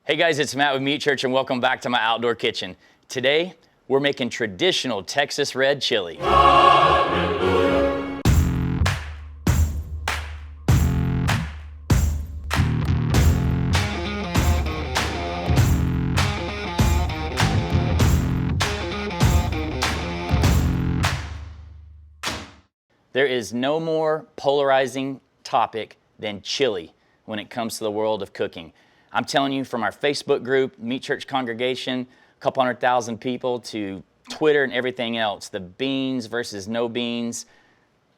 Hey guys, it's Matt with Meat Church and welcome back to my outdoor kitchen. Today, we're making traditional Texas red chili. Hallelujah. There is no more polarizing topic than chili when it comes to the world of cooking. I'm telling you, from our Facebook group, Meat Church congregation, a couple 100,000 people, to Twitter and everything else, the beans versus no beans,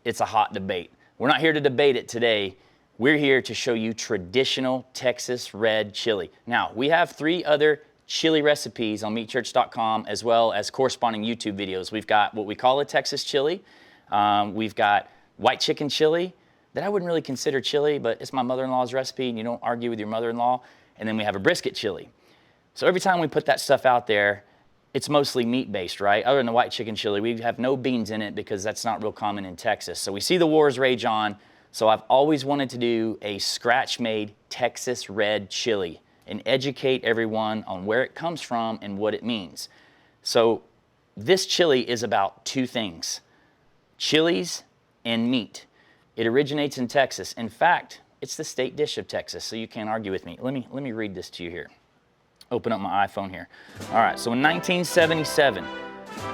it's a hot debate. We're not here to debate it today. We're here to show you traditional Texas red chili. Now, we have 3 other chili recipes on meatchurch.com as well as corresponding YouTube videos. We've got what we call a Texas chili. We've got white chicken chili that I wouldn't really consider chili, but it's my mother-in-law's recipe and you don't argue with your mother-in-law. And then we have a brisket chili. So every time we put that stuff out there, it's mostly meat-based, right? Other than the white chicken chili, we have no beans in it because that's not real common in Texas. So we see the wars rage on. So I've always wanted to do a scratch-made Texas red chili and educate everyone on where it comes from and what it means. So this chili is about 2 things: chilies and meat. It originates in Texas. In fact, it's the state dish of Texas, so you can't argue with me. Let me read this to you here. Open up my iPhone here. All right, so in 1977,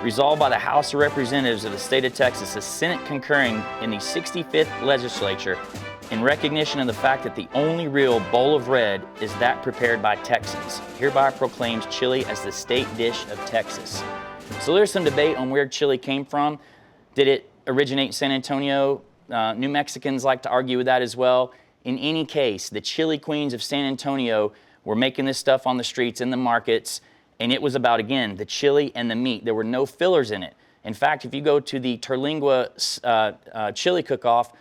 resolved by the House of Representatives of the state of Texas, the Senate concurring in the 65th legislature in recognition of the fact that the only real bowl of red is that prepared by Texans, hereby proclaims chili as the state dish of Texas. So there's some debate on where chili came from. Did it originate in San Antonio? New Mexicans like to argue with that as well. In any case, the chili queens of San Antonio were making this stuff on the streets, in the markets, and it was about, again, the chili and the meat. There were no fillers in it. In fact, if you go to the Terlingua chili cook-off,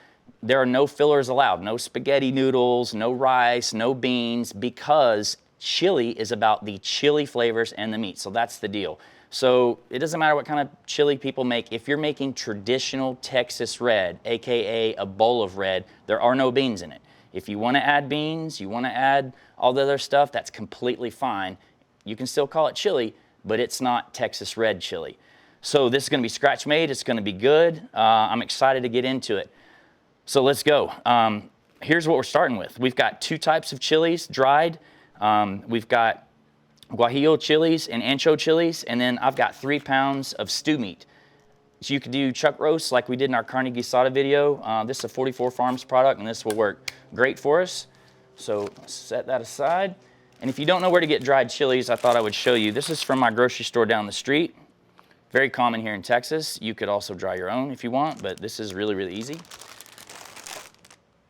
there are no fillers allowed. No spaghetti noodles, no rice, no beans, because chili is about the chili flavors and the meat. So that's the deal. So it doesn't matter what kind of chili people make. If you're making traditional Texas red, AKA a bowl of red, there are no beans in it. If you want to add beans, you want to add all the other stuff, that's completely fine. You can still call it chili, but it's not Texas red chili. So this is going to be scratch made. It's going to be good. I'm excited to get into it. So let's go. Here's what we're starting with. We've got 2 types of chilies, dried. We've got guajillo chilies and ancho chilies, and then I've got 3 pounds of stew meat. So you could do chuck roast like we did in our Carne guisada video. This is a 44 Farms product, and this will work great for us. So set that aside. And if you don't know where to get dried chilies, I thought I would show you. This is from my grocery store down the street. Very common here in Texas. You could also dry your own if you want, but this is really, really easy.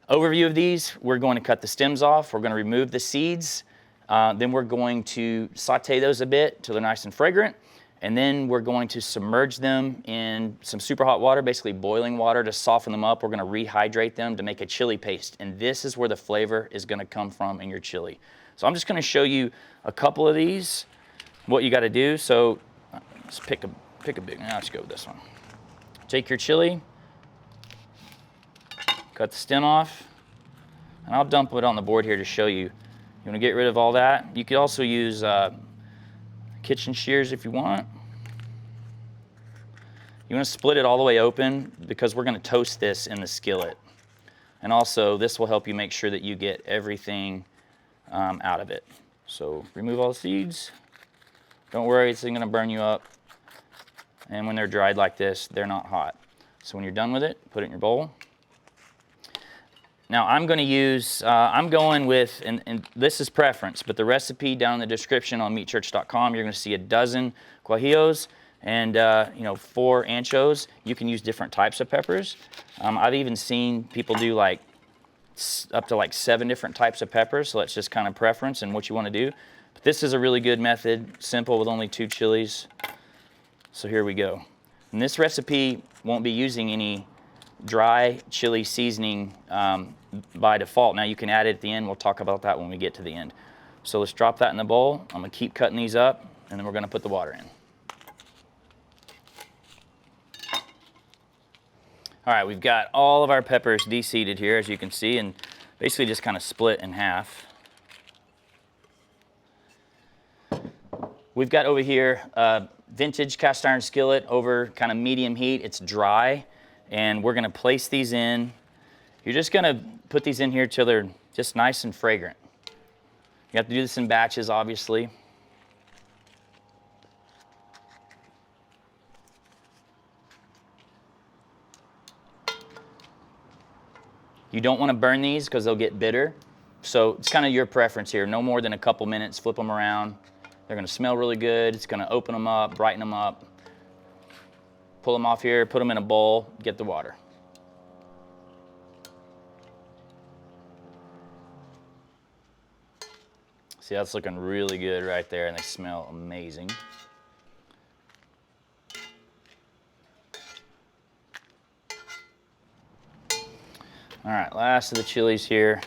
Overview of these: we're going to cut the stems off. We're going to remove the seeds. Then we're going to saute those a bit till they're nice and fragrant. And then we're going to submerge them in some super hot water, basically boiling water, to soften them up. We're going to rehydrate them to make a chili paste. And this is where the flavor is going to come from in your chili. So I'm just going to show you a couple of these, what you got to do. So let's pick a big one. Let's go with this one. Take your chili, cut the stem off, and I'll dump it on the board here to show you. You want to get rid of all that. You could also use kitchen shears if you want. You want to split it all the way open because we're going to toast this in the skillet. And also, this will help you make sure that you get everything out of it. So remove all the seeds. Don't worry, it's going to burn you up. And when they're dried like this, they're not hot. So when you're done with it, put it in your bowl. Now I'm going to use, I'm going with, and this is preference, but the recipe down in the description on meatchurch.com, you're going to see 12 guajillos and 4 anchos. You can use different types of peppers. I've even seen people do like up to like 7 different types of peppers, so that's just kind of preference and what you want to do. But this is a really good method, simple with only 2 chilies. So here we go. And this recipe won't be using any dry chili seasoning by default. Now you can add it at the end. We'll talk about that when we get to the end. So let's drop that in the bowl. I'm going to keep cutting these up, and then we're going to put the water in. All right, we've got all of our peppers de-seeded here, as you can see, and basically just kind of split in half. We've got over here a vintage cast iron skillet over kind of medium heat. It's dry, and we're gonna place these in. You're just gonna put these in here till they're just nice and fragrant. You have to do this in batches, obviously. You don't want to burn these because they'll get bitter. So it's kind of your preference here. No more than a couple minutes, flip them around. They're gonna smell really good. It's gonna open them up, brighten them up. Pull them off here, put them in a bowl, get the water. See, that's looking really good right there, and they smell amazing. All right, last of the chilies here.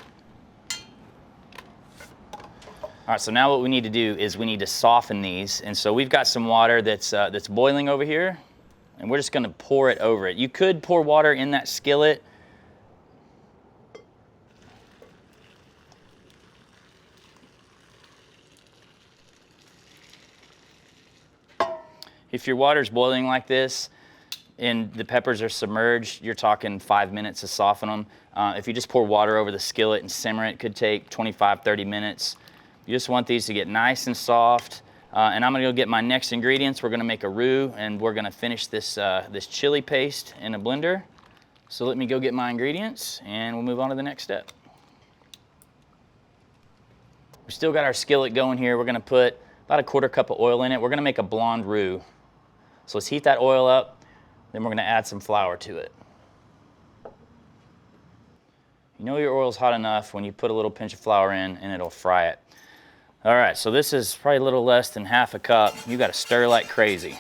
All right, so now what we need to do is we need to soften these. And so we've got some water that's boiling over here, and we're just gonna pour it over it. You could pour water in that skillet. If your water's boiling like this, and the peppers are submerged, you're talking 5 minutes to soften them. If you just pour water over the skillet and simmer it, could take 25, 30 minutes. You just want these to get nice and soft. And I'm gonna go get my next ingredients. We're gonna make a roux, and we're gonna finish this, this chili paste in a blender. So let me go get my ingredients, and we'll move on to the next step. We still got our skillet going here. We're gonna put about a 1/4 cup of oil in it. We're gonna make a blonde roux. So let's heat that oil up. Then we're gonna add some flour to it. You know your oil's hot enough when you put a little pinch of flour in, and it'll fry it. All right, so this is probably a little less than 1/2 cup. You gotta stir like crazy.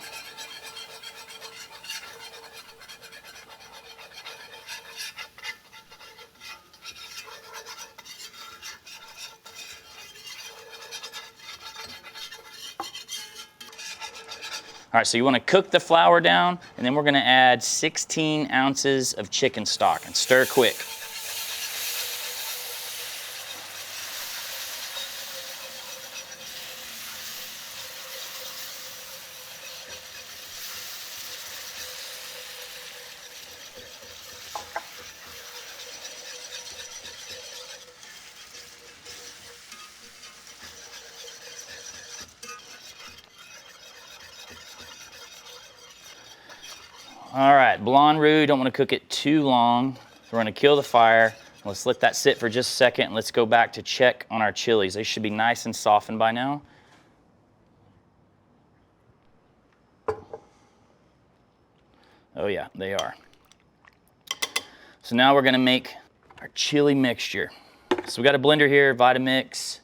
All right, so you want to cook the flour down, and then we're going to add 16 ounces of chicken stock and stir quick. All right, blonde roux, don't want to cook it too long. We're going to kill the fire. Let's let that sit for just a second, and let's go back to check on our chilies. They should be nice and softened by now. Oh yeah, they are. So now we're going to make our chili mixture. So we got a blender here, Vitamix.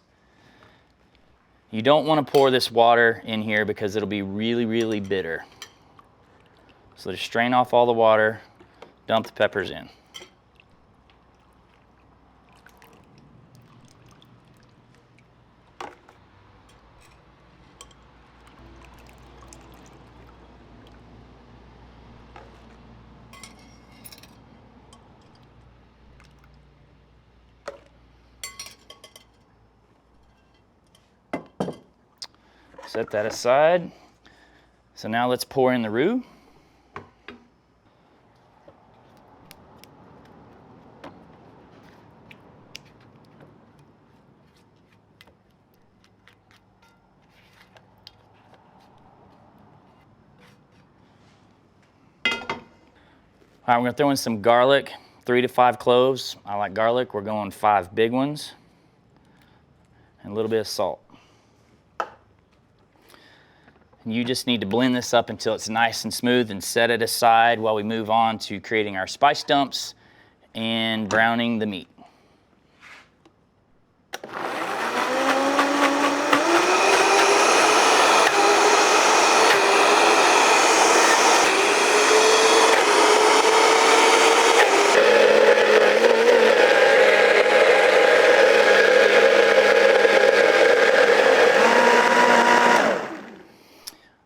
You don't want to pour this water in here because it'll be really, really bitter. So just strain off all the water, dump the peppers in. Set that aside. So now let's pour in the roux. All right, we're gonna throw in some garlic, 3 to 5 cloves. I like garlic. We're going 5 big ones. And a little bit of salt. And you just need to blend this up until it's nice and smooth and set it aside while we move on to creating our spice dumps and browning the meat.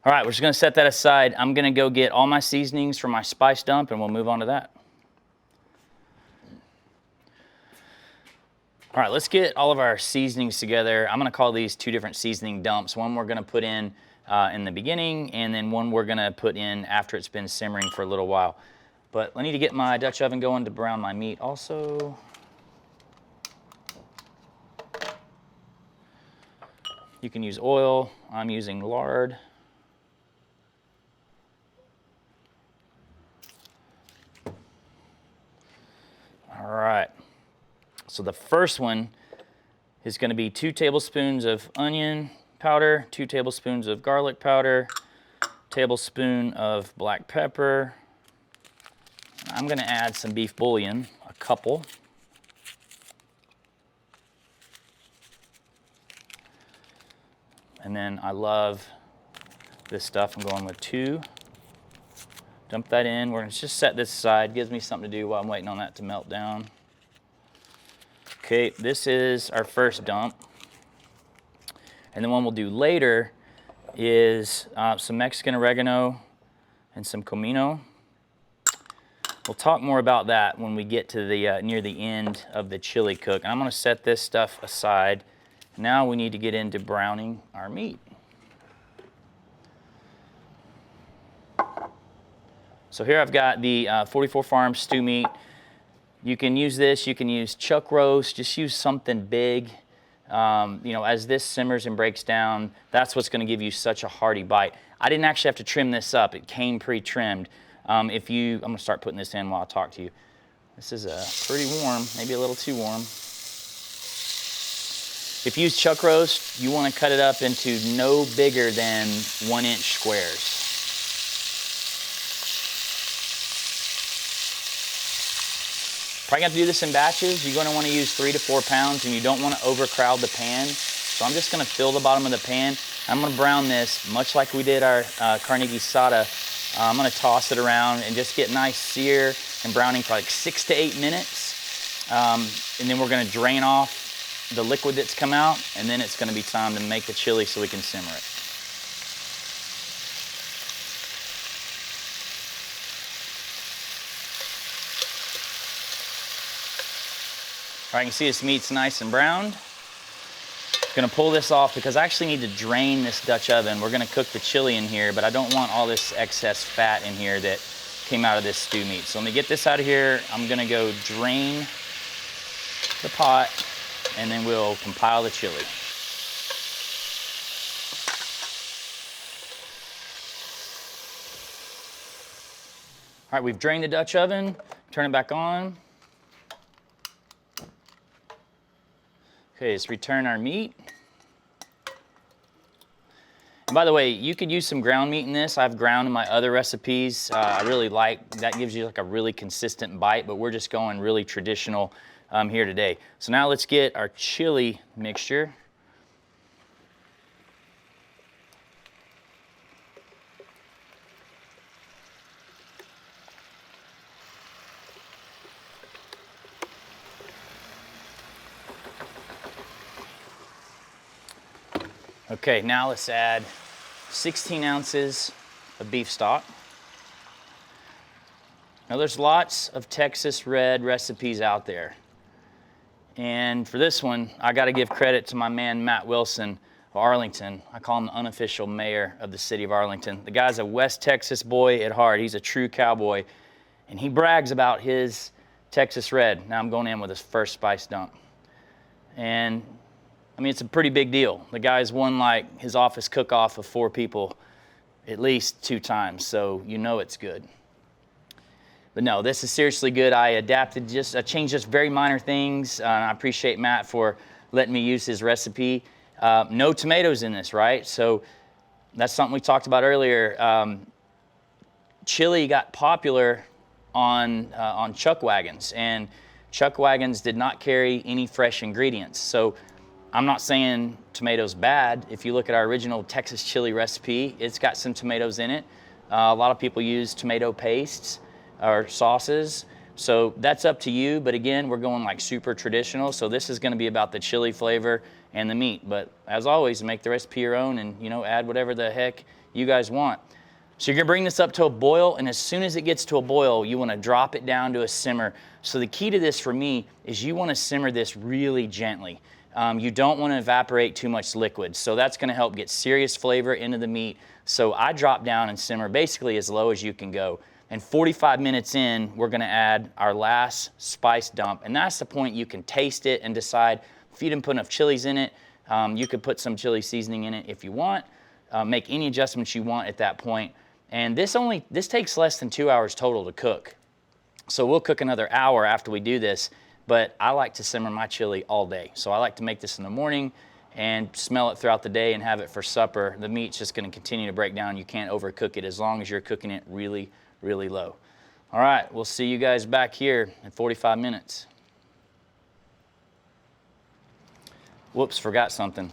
All right, we're just gonna set that aside. I'm gonna go get all my seasonings for my spice dump, and we'll move on to that. All All right, let's get all of our seasonings together. I'm gonna call these two different seasoning dumps. One we're gonna put in the beginning, and then one we're gonna put in after it's been simmering for a little while. But I need to get my Dutch oven going to brown my meat also. You can use oil, I'm using lard. All right, so the first one is gonna be 2 tablespoons of onion powder, 2 tablespoons of garlic powder, tablespoon of black pepper. I'm gonna add some beef bouillon, a couple. And then I love this stuff. I'm going with 2. Dump that in. We're gonna just set this aside. Gives me something to do while I'm waiting on that to melt down. Okay, this is our first dump. And the one we'll do later is some Mexican oregano and some comino. We'll talk more about that when we get to the near the end of the chili cook. And I'm gonna set this stuff aside. Now we need to get into browning our meat. So here I've got the 44 Farm stew meat. You can use this, you can use chuck roast, just use something big. You know, as this simmers and breaks down, that's what's gonna give you such a hearty bite. I didn't actually have to trim this up, it came pre-trimmed. I'm gonna start putting this in while I talk to you. This is pretty warm, maybe a little too warm. If you use chuck roast, you wanna cut it up into no bigger than 1-inch squares. Probably gonna have to do this in batches. You're gonna wanna use 3 to 4 pounds, and you don't wanna overcrowd the pan. So I'm just gonna fill the bottom of the pan. I'm gonna brown this, much like we did our carne guisada. I'm gonna toss it around and just get nice sear and browning for like 6 to 8 minutes. And then we're gonna drain off the liquid that's come out, and then it's gonna be time to make the chili so we can simmer it. All right, you can see this meat's nice and browned. Gonna pull this off because I actually need to drain this Dutch oven. We're gonna cook the chili in here, but I don't want all this excess fat in here that came out of this stew meat. So let me get this out of here. I'm gonna go drain the pot, and then we'll compile the chili. All right, we've drained the Dutch oven. Turn it back on. Okay, let's return our meat. And by the way, you could use some ground meat in this. I've ground in my other recipes. I really like, that gives you like a really consistent bite, but we're just going really traditional here today. So now let's get our chili mixture. Okay, now let's add 16 ounces of beef stock. Now there's lots of Texas red recipes out there. And for this one, I gotta give credit to my man, Matt Wilson of Arlington. I call him the unofficial mayor of the city of Arlington. The guy's a West Texas boy at heart. He's a true cowboy. And he brags about his Texas red. Now I'm going in with his first spice dump. And I mean, it's a pretty big deal. The guy's won like his office cook-off of 4 people at least 2 times, so you know it's good. But no, this is seriously good. I changed just very minor things. I appreciate Matt for letting me use his recipe. No tomatoes in this, right? So that's something we talked about earlier. Chili got popular on chuckwagons, and chuckwagons did not carry any fresh ingredients. So I'm not saying tomatoes bad. If you look at our original Texas chili recipe, it's got some tomatoes in it. A lot of people use tomato pastes or sauces. So that's up to you. But again, we're going like super traditional. So this is gonna be about the chili flavor and the meat. But as always, make the recipe your own and add whatever the heck you guys want. So you're gonna bring this up to a boil, and as soon as it gets to a boil, you wanna drop it down to a simmer. So the key to this for me is you wanna simmer this really gently. You don't wanna evaporate too much liquid. So that's gonna help get serious flavor into the meat. So I drop down and simmer basically as low as you can go. And 45 minutes in, we're gonna add our last spice dump. And that's the point you can taste it and decide if you didn't put enough chilies in it. You could put some chili seasoning in it if you want. Make any adjustments you want at that point. And this takes less than 2 hours total to cook. So we'll cook another hour after we do this, but I like to simmer my chili all day. So I like to make this in the morning and smell it throughout the day and have it for supper. The meat's just gonna continue to break down. You can't overcook it as long as you're cooking it really, really low. All right, we'll see you guys back here in 45 minutes. Whoops, forgot something.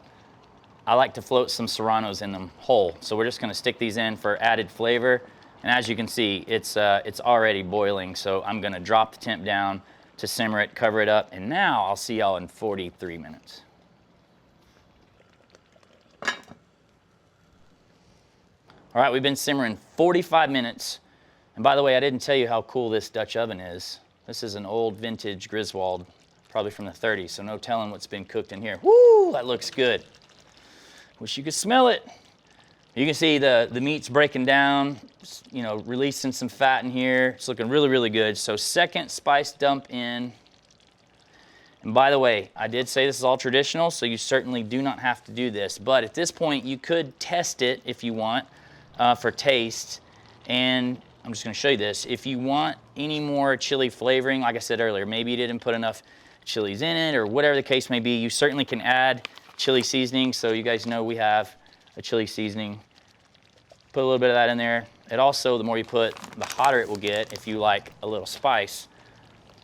I like to float some serranos in them whole. So we're just gonna stick these in for added flavor. And as you can see, it's already boiling. So I'm gonna drop the temp down to simmer it, cover it up. And now I'll see y'all in 43 minutes. All right, we've been simmering 45 minutes. And by the way, I didn't tell you how cool this Dutch oven is. This is an old vintage Griswold, probably from the 30s. So no telling what's been cooked in here. Woo, that looks good. Wish you could smell it. You can see the meat's breaking down, you know, releasing some fat in here. It's looking really, really good. So second spice dump in. And by the way, I did say this is all traditional, so you certainly do not have to do this. But at this point, you could test it if you want for taste. And I'm just gonna show you this. If you want any more chili flavoring, like I said earlier, maybe you didn't put enough chilies in it or whatever the case may be, you certainly can add chili seasoning. So you guys know we have a chili seasoning. Put a little bit of that in there. It also, the more you put, the hotter it will get if you like a little spice.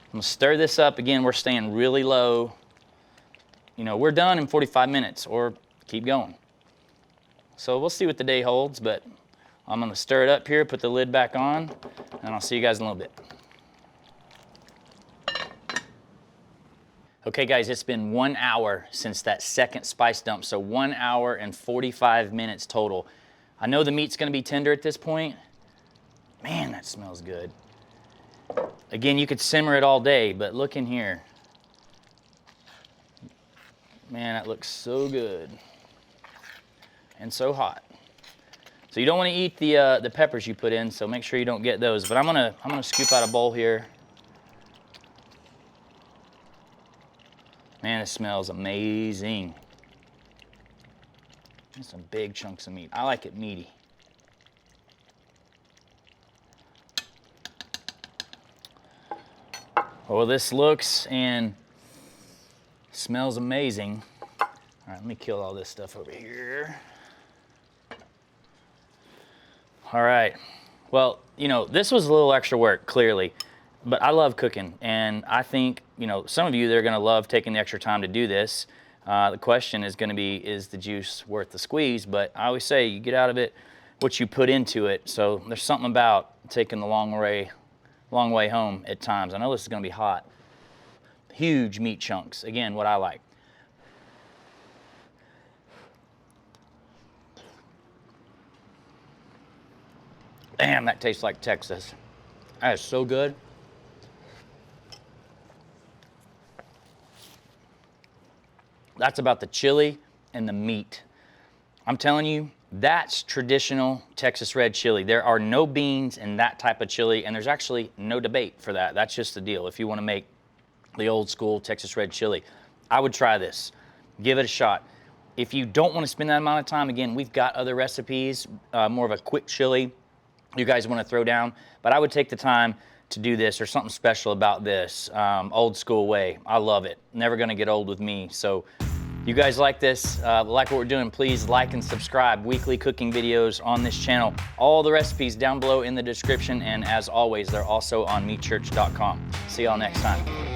I'm gonna stir this up. Again, we're staying really low. You know, we're done in 45 minutes or keep going. So we'll see what the day holds, but I'm gonna stir it up here, put the lid back on, and I'll see you guys in a little bit. Okay guys, it's been 1 hour since that second spice dump, so 1 hour and 45 minutes total. I know the meat's gonna be tender at this point. Man, that smells good. Again, you could simmer it all day, but look in here. Man, that looks so good. And so hot. So you don't wanna eat the peppers you put in, so make sure you don't get those. But I'm gonna scoop out a bowl here. Man, it smells amazing. There's some big chunks of meat. I like it meaty. Well, this looks and smells amazing. All right, let me kill all this stuff over here. All right. Well, you know, this was a little extra work, clearly. But I love cooking, and I think, you know, some of you, they're gonna love taking the extra time to do this. The question is gonna be, is the juice worth the squeeze? But I always say, you get out of it what you put into it. So there's something about taking the long way home at times. I know this is gonna be hot. Huge meat chunks, again, what I like. Damn, that tastes like Texas. That is so good. That's about the chili and the meat. I'm telling you, that's traditional Texas red chili. There are no beans in that type of chili, and there's actually no debate for that. That's just the deal. If you want to make the old school Texas red chili, I would try this. Give it a shot. If you don't want to spend that amount of time, again, we've got other recipes, more of a quick chili you guys want to throw down, but I would take the time to do this. There's something special about this old school way. I love it. Never gonna get old with me. So you guys like this, like what we're doing, please like and subscribe. Weekly cooking videos on this channel. All the recipes down below in the description, and as always, they're also on meatchurch.com. See y'all next time.